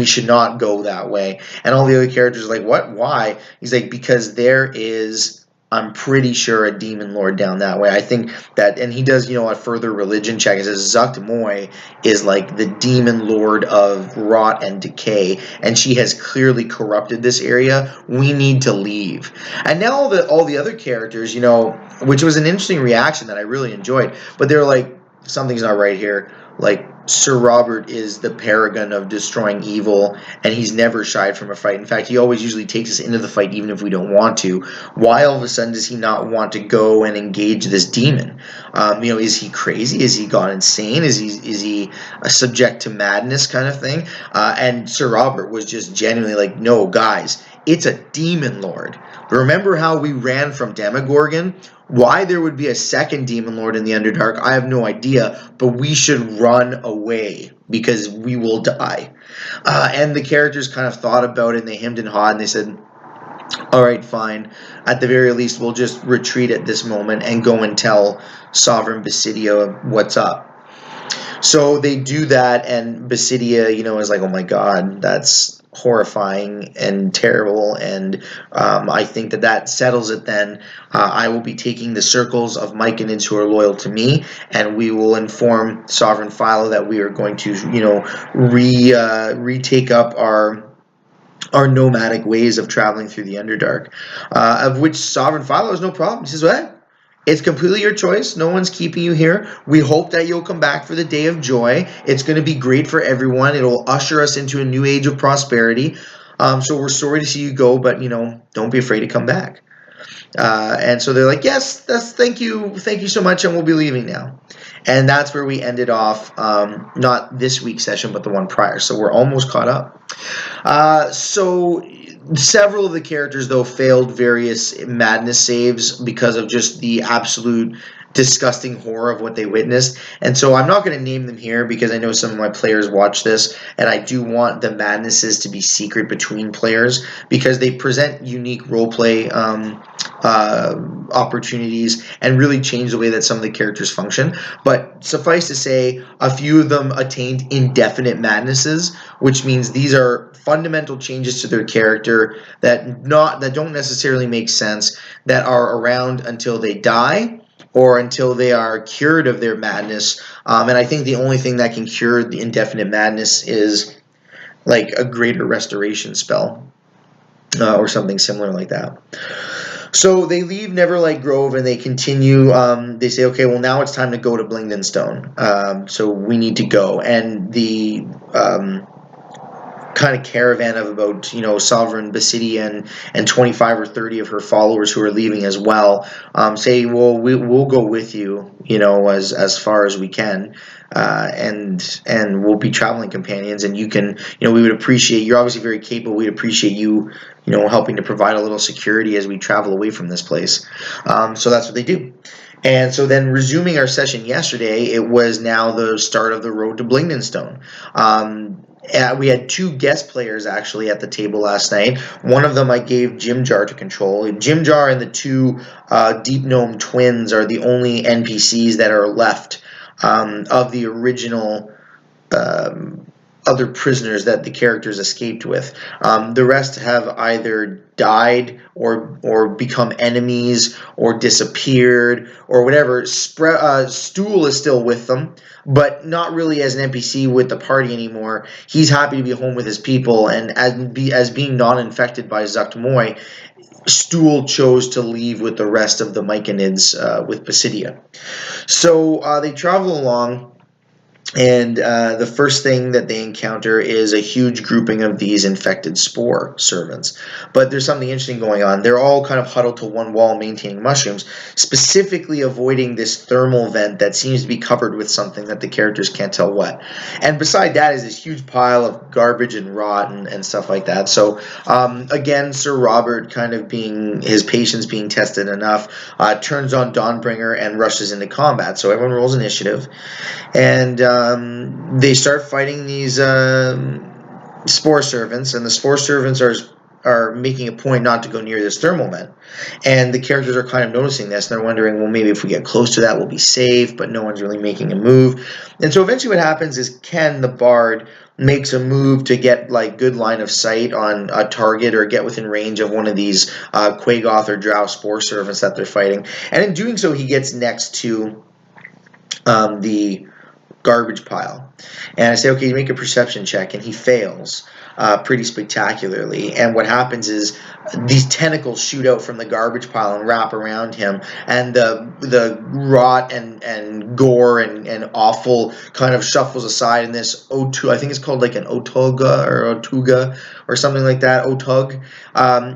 should not go that way. And all the other characters are like, what? Why? He's like, because there is, I'm pretty sure, a demon lord down that way. I think that, and he does, a further religion check. He says Zuchtmoy is like the demon lord of rot and decay, and she has clearly corrupted this area. We need to leave. And now all the other characters, which was an interesting reaction that I really enjoyed, but they're like, something's not right here. Like, Sir Robert is the paragon of destroying evil, and he's never shied from a fight. In fact, he always usually takes us into the fight even if we don't want to. Why all of a sudden does he not want to go and engage this demon? Is he crazy? Is he gone insane? Is he subject to madness kind of thing? And Sir Robert was just genuinely like, no, guys, it's a demon lord. Remember how we ran from Demogorgon? Why there would be a second demon lord in the Underdark, I have no idea, but we should run away because we will die. And the characters kind of thought about it, and they hemmed and hawed, and they said, all right, fine. At the very least, we'll just retreat at this moment and go and tell Sovereign Basidia what's up. So they do that, and Basidia, is like, oh my god, that's horrifying and terrible, and I think that settles it then. I will be taking the circles of Myconids who are loyal to me, and we will inform Sovereign Philo that we are going to, retake up our nomadic ways of traveling through the Underdark, of which Sovereign Philo has no problem. He says, what? It's completely your choice. No one's keeping you here. We hope that you'll come back for the Day of Joy. It's going to be great for everyone. It'll usher us into a new age of prosperity. So we're sorry to see you go, but, don't be afraid to come back. And so they're like, yes, thank you so much, and we'll be leaving now. And that's where we ended off, not this week's session, but the one prior. So we're almost caught up. So several of the characters, though, failed various madness saves because of just the absolute disgusting horror of what they witnessed. And so I'm not going to name them here because I know some of my players watch this, and I do want the madnesses to be secret between players because they present unique roleplay opportunities and really change the way that some of the characters function. But suffice to say, a few of them attained indefinite madnesses, which means these are fundamental changes to their character that don't necessarily make sense, that are around until they die or until they are cured of their madness. And I think the only thing that can cure the indefinite madness is like a greater restoration spell or something similar like that. So they leave Neverlight Grove and they continue. They say, okay, well, now it's time to go to Blingdenstone. So we need to go. And the kind of caravan of about, Sovereign Basidia and 25 or 30 of her followers who are leaving as well, say, well, we'll go with you, as far as we can. And we'll be traveling companions, and you can, we would appreciate, you're obviously very capable, we'd appreciate you, helping to provide a little security as we travel away from this place. So that's what they do. And so then resuming our session yesterday, it was now the start of the road to Blingdenstone. We had two guest players actually at the table last night. One of them I gave Jim Jar to control. Jim Jar and the two Deep Gnome twins are the only NPCs that are left of the original other prisoners that the characters escaped with. The rest have either died or become enemies or disappeared or whatever. Stool is still with them, but not really as an NPC with the party anymore. He's happy to be home with his people, and as being non-infected by Zuktmoy, Stool chose to leave with the rest of the Myconids with Basidia. So they travel along. And the first thing that they encounter is a huge grouping of these infected spore servants. But there's something interesting going on. They're all kind of huddled to one wall maintaining mushrooms, specifically avoiding this thermal vent that seems to be covered with something that the characters can't tell what. And beside that is this huge pile of garbage and rot and stuff like that. So again, Sir Robert, kind of being his patience being tested enough, turns on Dawnbringer and rushes into combat. So everyone rolls initiative. And they start fighting these spore servants, and the spore servants are making a point not to go near this thermal vent. And the characters are kind of noticing this, and they're wondering, well, maybe if we get close to that, we'll be safe, but no one's really making a move. And so eventually what happens is Ken, the bard, makes a move to get like good line of sight on a target or get within range of one of these Quagoth or Drow spore servants that they're fighting. And in doing so, he gets next to the garbage pile. And I say, okay, make a perception check, and he fails pretty spectacularly. And what happens is these tentacles shoot out from the garbage pile and wrap around him, and the rot and gore and awful kind of shuffles aside, and this I think it's called like an Otuga or something like that, Otug.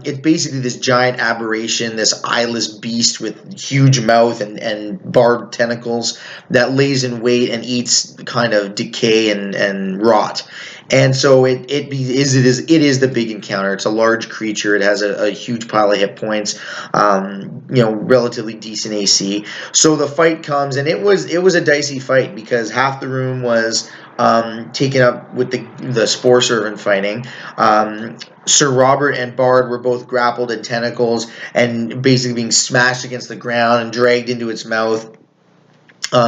It's basically this giant aberration, this eyeless beast with huge mouth and barbed tentacles that lays in wait and eats kind of decay and rot. And so it is the big encounter. It's a large creature. It has a huge pile of hit points, relatively decent AC. So the fight comes, and it was a dicey fight because half the room was taken up with the Spore Servant fighting. Sir Robert and Bard were both grappled in tentacles and basically being smashed against the ground and dragged into its mouth.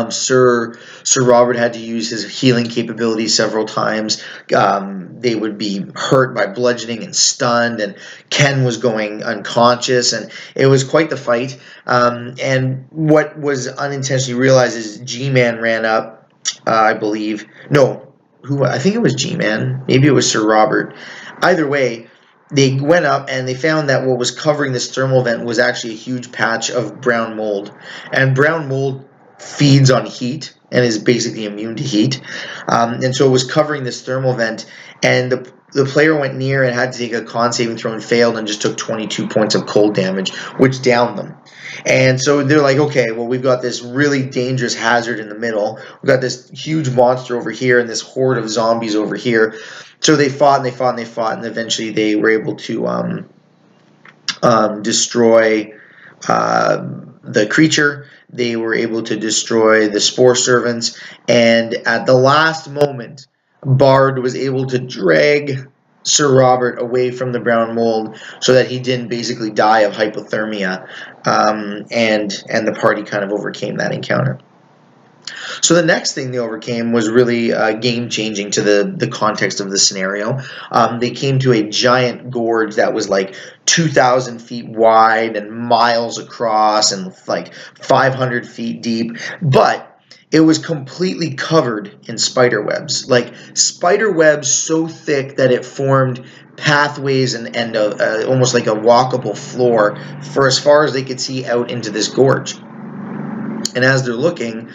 Sir Robert had to use his healing capabilities several times. They would be hurt by bludgeoning and stunned, and Ken was going unconscious, and it was quite the fight. And what was unintentionally realized is G-Man ran up, I believe. No, I think it was G-Man. Maybe it was Sir Robert. Either way, they went up and they found that what was covering this thermal vent was actually a huge patch of brown mold. And brown mold feeds on heat and is basically immune to heat, and so it was covering this thermal vent, and the player went near and had to take a con saving throw and failed and just took 22 points of cold damage, which downed them. And so they're like, okay, well, we've got this really dangerous hazard in the middle, we've got this huge monster over here and this horde of zombies over here. So they fought and they fought and they fought, and eventually they were able to destroy the creature. They were able to destroy the Spore Servants, and at the last moment, Bard was able to drag Sir Robert away from the brown mold so that he didn't basically die of hypothermia, and the party kind of overcame that encounter. So the next thing they overcame was really game-changing to the context of the scenario. They came to a giant gorge that was like 2,000 feet wide and miles across and like 500 feet deep, but it was completely covered in spider webs. Like spider webs so thick that it formed pathways and almost like a walkable floor for as far as they could see out into this gorge. And as they're looking,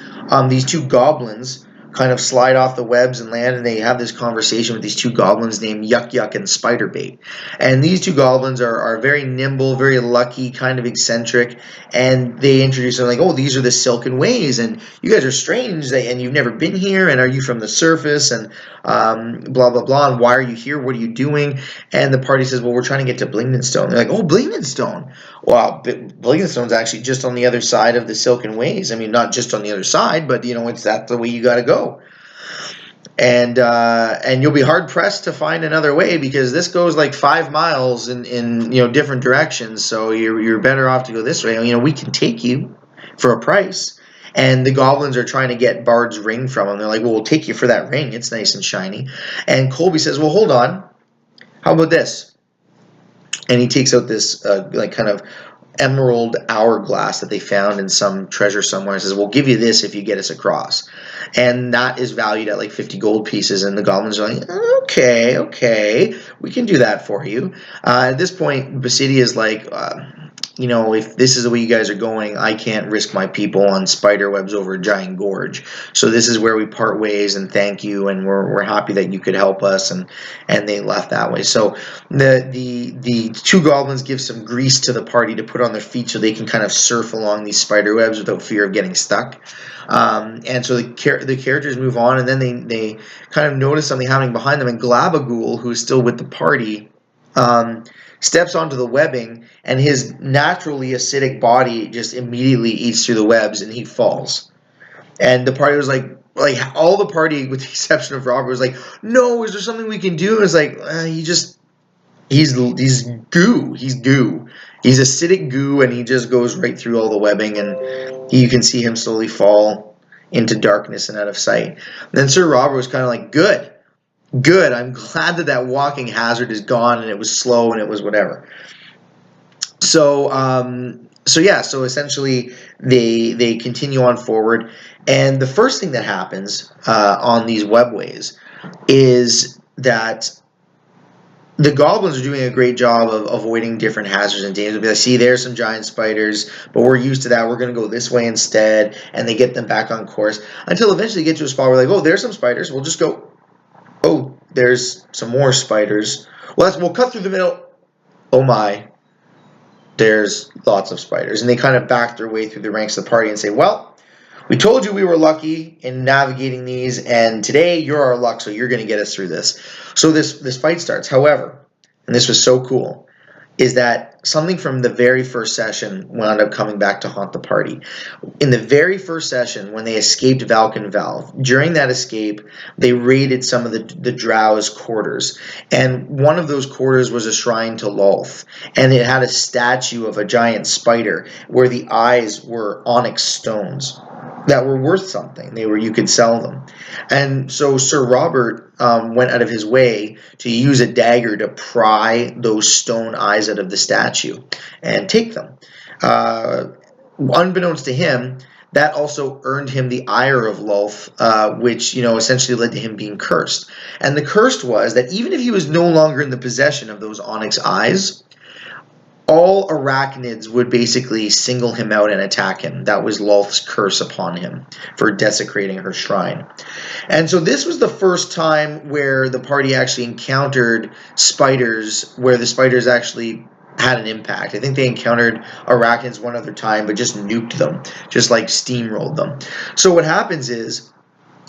these two goblins kind of slide off the webs and land, and they have this conversation with these two goblins named Yuck Yuck and Spiderbait. And these two goblins are very nimble, very lucky, kind of eccentric, and they introduce them like, oh, these are the Silken Ways, and you guys are strange, and you've never been here, and are you from the surface, and blah, blah, blah, and why are you here, what are you doing? And the party says, well, we're trying to get to Blingdenstone. They're like, oh, Blingdenstone. Well, Blingdenstone's actually just on the other side of the Silken Ways. I mean, not just on the other side, but, that's the way you got to go. And you'll be hard pressed to find another way because this goes like 5 miles in different directions. So you're better off to go this way. We can take you for a price. And the goblins are trying to get Bard's ring from him. They're like, well, we'll take you for that ring. It's nice and shiny. And Colby says, well, hold on. How about this? And he takes out this kind of emerald hourglass that they found in some treasure somewhere and says, we'll give you this if you get us across. And that is valued at like 50 gold pieces. And the goblins are like, okay, we can do that for you. At this point, Basidia is like, if this is the way you guys are going, I can't risk my people on spider webs over a giant gorge. So this is where we part ways, and thank you, and we're happy that you could help us, and they left that way. So the two goblins give some grease to the party to put on their feet so they can kind of surf along these spider webs without fear of getting stuck. And so the characters move on, and then they kind of notice something happening behind them, and Glabagool, who's still with the party, steps onto the webbing, and his naturally acidic body just immediately eats through the webs, and he falls. And the party was like all the party, with the exception of Robert, was like, no, is there something we can do? And it's like, he's goo. He's goo. He's acidic goo, and he just goes right through all the webbing, and you can see him slowly fall into darkness and out of sight. And then Sir Robert was kind of like, good. I'm glad that walking hazard is gone, and it was slow, and it was whatever. So essentially they continue on forward, and the first thing that happens on these webways is that the goblins are doing a great job of avoiding different hazards and dangers. Because see, there's some giant spiders, but we're used to that. We're going to go this way instead, and they get them back on course until eventually they get to a spot where like, oh, there's some spiders. We'll just go. Oh, there's some more spiders. Well, we'll cut through the middle. Oh my, there's lots of spiders, and they kind of back their way through the ranks of the party and say, well, we told you we were lucky in navigating these, and today you're our luck, so you're going to get us through this. So this fight starts. However, and this was so cool, is that something from the very first session wound up coming back to haunt the party. In the very first session, when they escaped Valken Valve, during that escape, they raided some of the Drow's quarters. And one of those quarters was a shrine to Lolth. And it had a statue of a giant spider where the eyes were onyx stones that were worth something. You could sell them. And so Sir Robert went out of his way to use a dagger to pry those stone eyes out of the statue and take them. Unbeknownst to him, that also earned him the ire of Lolth, which essentially led to him being cursed. And the curse was that even if he was no longer in the possession of those onyx eyes, all arachnids would basically single him out and attack him. That was Lolth's curse upon him for desecrating her shrine. And so this was the first time where the party actually encountered spiders, where the spiders actually had an impact. I think they encountered arachnids one other time, but just nuked them, just like steamrolled them. So what happens is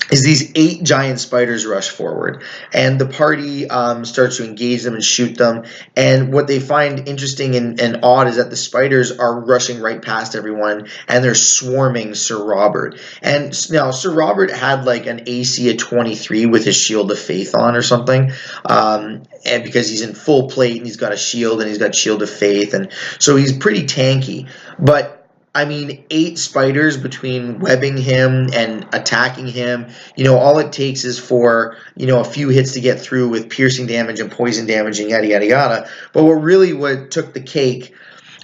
these 8 giant spiders rush forward, and the party starts to engage them and shoot them. And what they find interesting and odd is that the spiders are rushing right past everyone, and they're swarming Sir Robert. And now Sir Robert had like an AC of 23 with his Shield of Faith on or something, and because he's in full plate and he's got a shield and he's got Shield of Faith, and so he's pretty tanky. But I mean, 8 spiders between webbing him and attacking him, all it takes is for, a few hits to get through with piercing damage and poison damage and yada, yada, yada. But what took the cake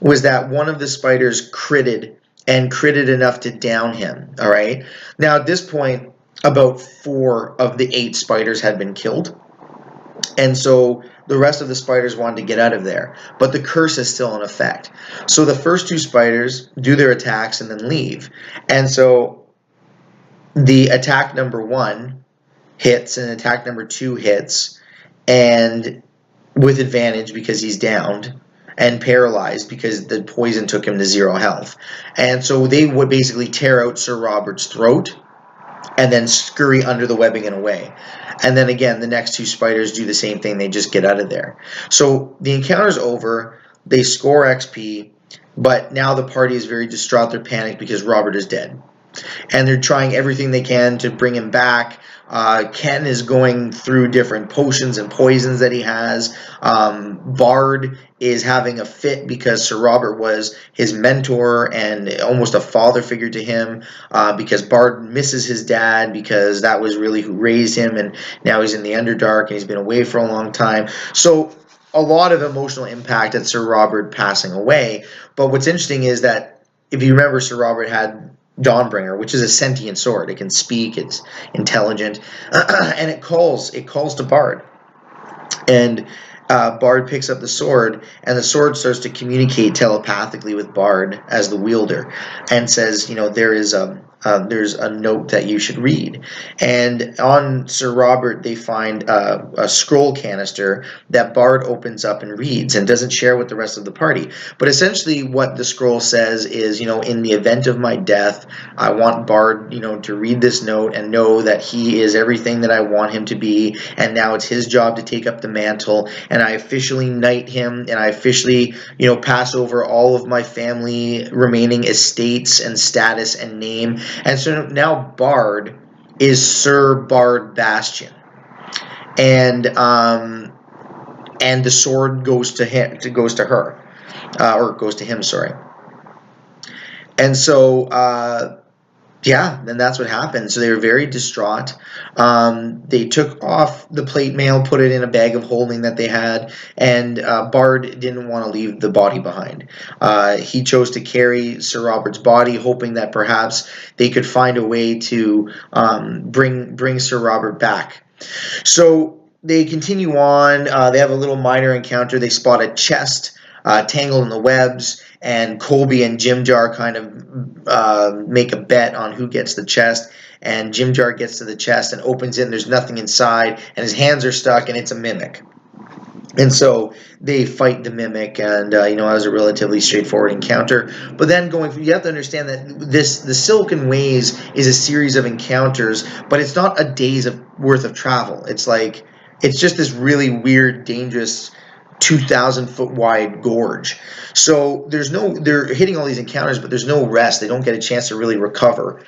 was that one of the spiders critted enough to down him, all right? Now, at this point, about 4 of the 8 spiders had been killed. And so the rest of the spiders wanted to get out of there. But the curse is still in effect. So the first 2 spiders do their attacks and then leave. And so the attack number 1 hits and attack number 2 hits, and with advantage because he's downed, and paralyzed because the poison took him to 0 health. And so they would basically tear out Sir Robert's throat and then scurry under the webbing and away. And then again, the next 2 spiders do the same thing. They just get out of there. So the encounter's over. They score XP, but now the party is very distraught. They're panicked because Robert is dead. And they're trying everything they can to bring him back. Ken is going through different potions and poisons that he has. Bard is having a fit because Sir Robert was his mentor and almost a father figure to him, because Bard misses his dad because that was really who raised him, and now he's in the Underdark and he's been away for a long time. So a lot of emotional impact at Sir Robert passing away. But what's interesting is that if you remember, Sir Robert had Dawnbringer, which is a sentient sword. It can speak, it's intelligent, and it calls to Bard. And Bard picks up the sword, and the sword starts to communicate telepathically with Bard as the wielder, and says, there's a note that you should read. And on Sir Robert, they find a scroll canister that Bard opens up and reads and doesn't share with the rest of the party. But essentially what the scroll says is, in the event of my death, I want Bard, to read this note and know that he is everything that I want him to be, and now it's his job to take up the mantle, and I officially knight him, and I officially, pass over all of my family remaining estates and status and name. And so now Bard is Sir Bard Bastion, and the sword goes to him, goes to him, sorry. And so then that's what happened. So they were very distraught. They took off the plate mail, put it in a bag of holding that they had, and Bard didn't want to leave the body behind. He chose to carry Sir Robert's body, hoping that perhaps they could find a way to bring Sir Robert back. So they continue on. They have a little minor encounter. They spot a chest tangled in the webs, and Colby and Jim Jar kind of make a bet on who gets the chest. And Jim Jar gets to the chest and opens it, and there's nothing inside, and his hands are stuck, and it's a mimic. And so they fight the mimic, and it was a relatively straightforward encounter. But then you have to understand that the Silken Ways is a series of encounters, but it's not a day's worth of travel. It's just this really weird, dangerous 2,000-foot wide gorge. So they're hitting all these encounters, but there's no rest. They don't get a chance to really recover.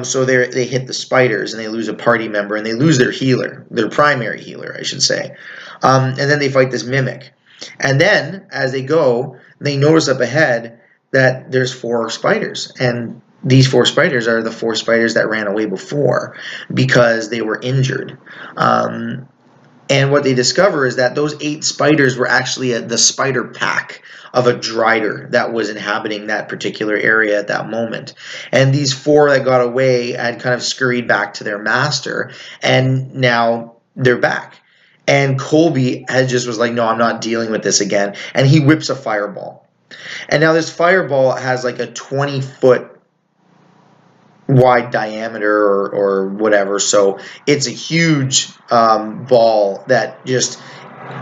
So they hit the spiders, and they lose a party member, and they lose their healer, their primary healer, I should say. And then they fight this mimic. And then, as they go, they notice up ahead that there's 4 spiders. And these 4 spiders are the 4 spiders that ran away before because they were injured. And what they discover is that those 8 spiders were actually the spider pack of a drider that was inhabiting that particular area at that moment. And these 4 that got away had kind of scurried back to their master, and now they're back. And Colby was like, no, I'm not dealing with this again. And he whips a fireball. And now this fireball has like a 20-foot wide diameter or whatever. So it's a huge ball that just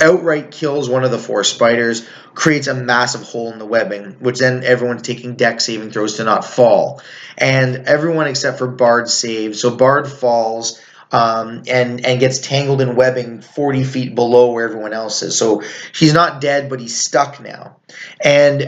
outright kills one of the 4 spiders, creates a massive hole in the webbing, which then everyone's taking dex saving throws to not fall. And everyone except for Bard saves. So Bard falls and gets tangled in webbing 40 feet below where everyone else is. So he's not dead, but he's stuck now. And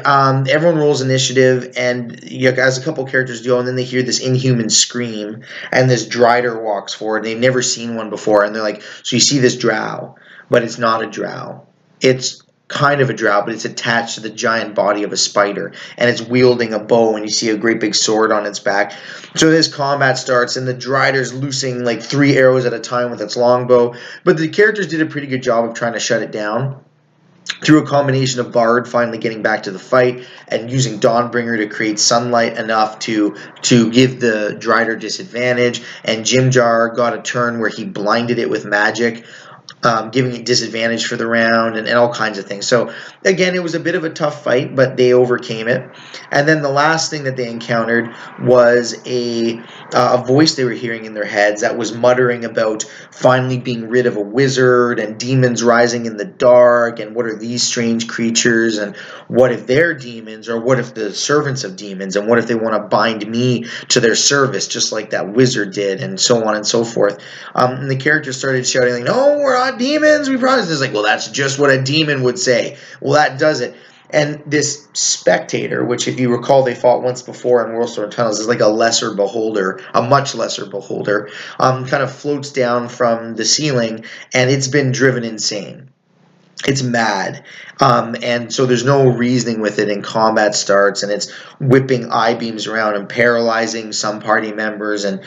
everyone rolls initiative, and as a couple characters go, and then they hear this inhuman scream, and this drider walks forward. They've never seen one before, and they're like, so you see this drow, but it's not a drow. It's kind of a drow, but it's attached to the giant body of a spider, and it's wielding a bow, and you see a great big sword on its back. So this combat starts, and the drider's loosing like 3 arrows at a time with its longbow, but the characters did a pretty good job of trying to shut it down through a combination of Bard finally getting back to the fight and using Dawnbringer to create sunlight enough to give the drider disadvantage, and Jim Jar got a turn where he blinded it with magic, giving it disadvantage for the round, and all kinds of things. So again, it was a bit of a tough fight, but they overcame it. And then the last thing that they encountered was a voice they were hearing in their heads that was muttering about finally being rid of a wizard and demons rising in the dark, and what are these strange creatures, and what if they're demons, or what if the servants of demons, and what if they want to bind me to their service just like that wizard did, and so on and so forth. And the characters started shouting like, no, we're not demons, we promise. It's like, well, that's just what a demon would say. Well, that does it. And this spectator, which if you recall they fought once before in Whirlstorm Tunnels, is like a lesser beholder, a much lesser beholder, kind of floats down from the ceiling, and it's been driven insane. It's mad, and so there's no reasoning with it, and combat starts, and it's whipping I-beams around and paralyzing some party members and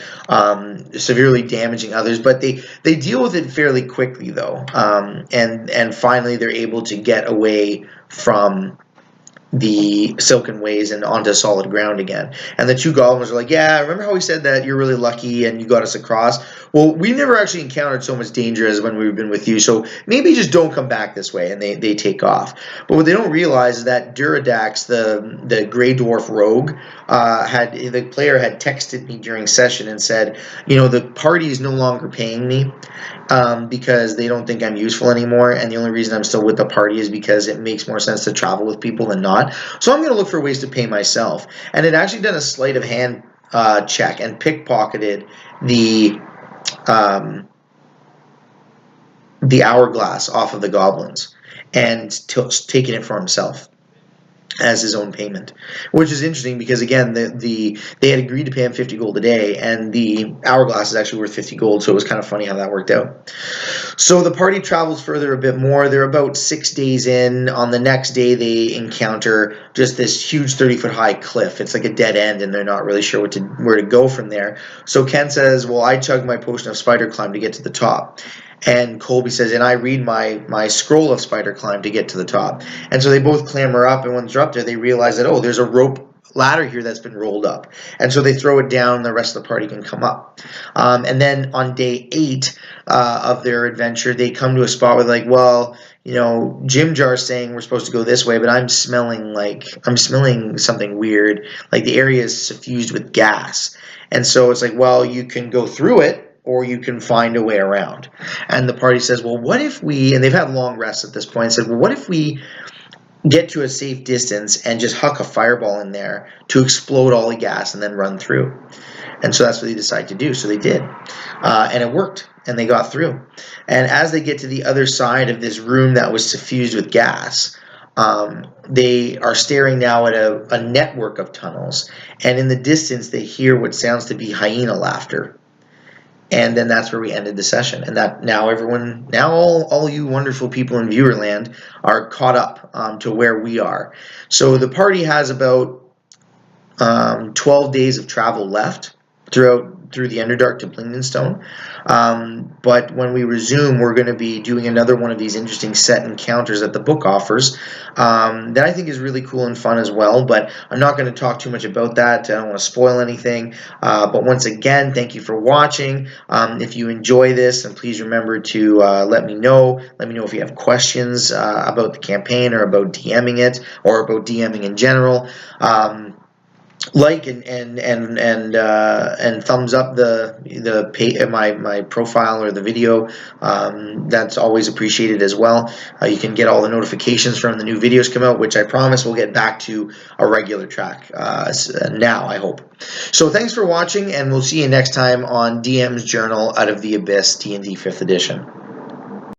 severely damaging others, but they deal with it fairly quickly, though, and finally they're able to get away from the Silken Ways and onto solid ground again. And the 2 goblins are like, yeah, remember how we said that you're really lucky and you got us across? Well, we've never actually encountered so much danger as when we've been with you, so maybe just don't come back this way. And they take off. But what they don't realize is that Duradax, the Grey Dwarf rogue, the player had texted me during session and said, the party is no longer paying me because they don't think I'm useful anymore, and the only reason I'm still with the party is because it makes more sense to travel with people than not. So I'm going to look for ways to pay myself. And it actually done a sleight of hand check and pickpocketed the hourglass off of the goblins and taken it for himself as his own payment, which is interesting because again they had agreed to pay him 50 gold a day, and the hourglass is actually worth 50 gold, so it was kind of funny how that worked out. So the party travels further a bit more. They're about 6 days in. On the next day they encounter just this huge 30-foot high cliff. It's like a dead end, and they're not really sure where to go from there. So Ken says, well, I chugged my potion of spider climb to get to the top. And Colby says, and I read my scroll of spider climb to get to the top. And so they both clamber up, and when they're up there, they realize that, oh, there's a rope ladder here that's been rolled up. And so they throw it down, and the rest of the party can come up. And then on day 8 of their adventure, they come to a spot where like, well, you know, Jim Jar's saying we're supposed to go this way, but I'm smelling something weird. Like the area is suffused with gas. And so it's like, well, you can go through it, or you can find a way around. And the party says, well, what if we, and they've had long rests at this point, said, well, what if we get to a safe distance and just huck a fireball in there to explode all the gas and then run through? And so that's what they decided to do. So they did. And it worked. And they got through. And as they get to the other side of this room that was suffused with gas, they are staring now at a network of tunnels. And in the distance, they hear what sounds to be hyena laughter. And then that's where we ended the session. And that now all you wonderful people in Viewerland are caught up to where we are. So the party has about 12 days of travel left through the Underdark to Blingdenstone. But when we resume, we're going to be doing another one of these interesting set encounters that the book offers that I think is really cool and fun as well. But I'm not going to talk too much about that. I don't want to spoil anything. But once again, thank you for watching. If you enjoy this, and please remember to let me know. Let me know if you have questions about the campaign or about DMing it or about DMing in general. Like and thumbs up my profile or the video. That's always appreciated as well. You can get all the notifications from the new videos come out, which I promise we'll get back to a regular track now, I hope. So thanks for watching, and we'll see you next time on DM's Journal Out of the Abyss D&D 5th edition.